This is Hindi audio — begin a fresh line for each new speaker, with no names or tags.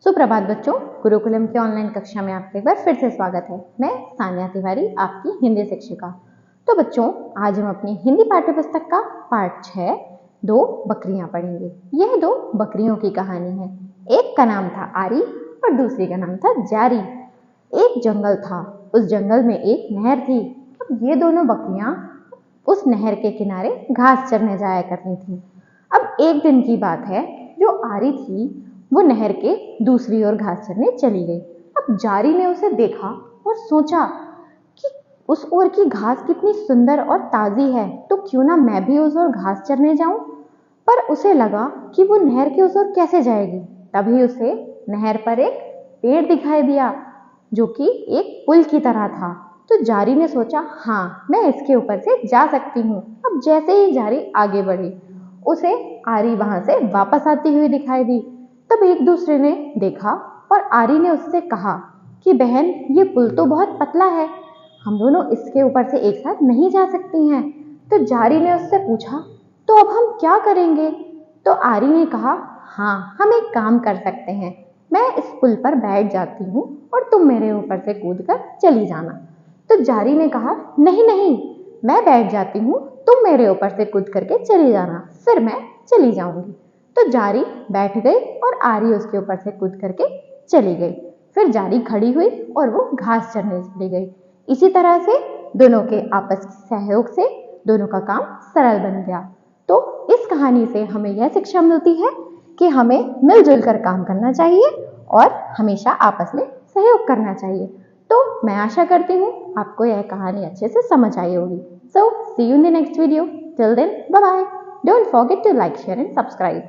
सुप्रभात बच्चों, गुरुकुलम की ऑनलाइन कक्षा में आपका एक बार फिर से स्वागत है। मैं सानिया तिवारी, आपकी हिंदी शिक्षिका। तो बच्चों, आज हम अपनी हिंदी पाठ्य पुस्तक का पाठ 6 दो बकरियां पढ़ेंगे। यह दो बकरियों की कहानी है। एक का नाम था आरी और दूसरी का नाम था जारी। एक जंगल था, उस जंगल में एक नहर थी। अब ये दोनों बकरियां उस नहर के किनारे घास चरने जाया करती थी। अब एक दिन की बात है, जो आरी थी वो नहर के दूसरी ओर घास चरने चली गई। अब जारी ने उसे देखा और सोचा कि उस ओर की घास कितनी सुंदर और ताजी है, तो क्यों ना मैं भी उस ओर घास चरने जाऊं। पर उसे लगा कि वो नहर के उस ओर कैसे जाएगी। तभी उसे नहर पर एक पेड़ दिखाई दिया जो कि एक पुल की तरह था। तो जारी ने सोचा, हाँ, मैं इसके ऊपर से जा सकती हूँ। अब जैसे ही जारी आगे बढ़ी, उसे आरी वहां से वापस आती हुई दिखाई दी। तब एक दूसरे ने देखा और आरी ने उससे कहा कि बहन, ये पुल तो बहुत पतला है, हम दोनों इसके ऊपर से एक साथ नहीं जा सकती हैं। तो जारी ने उससे पूछा, तो अब हम क्या करेंगे। तो आरी ने कहा, हाँ, हम एक काम कर सकते हैं, मैं इस पुल पर बैठ जाती हूँ और तुम मेरे ऊपर से कूद कर चली जाना। तो जारी ने कहा, नहीं नहीं, मैं बैठ जाती हूँ, तुम मेरे ऊपर से कूद करके चली जाना, फिर मैं चली जाऊंगी। तो जारी बैठ गई और आरी उसके ऊपर से कूद करके चली गई। फिर जारी खड़ी हुई और वो घास चरने चली गई। इसी तरह से दोनों के आपस के सहयोग से दोनों का काम सरल बन गया। तो इस कहानी से हमें यह शिक्षा मिलती है कि हमें मिलजुल कर काम करना चाहिए और हमेशा आपस में सहयोग करना चाहिए। तो मैं आशा करती हूँ आपको यह कहानी अच्छे से समझ आई होगी। So see you in the next video. Till then, bye bye. Don't forget to like, share and subscribe.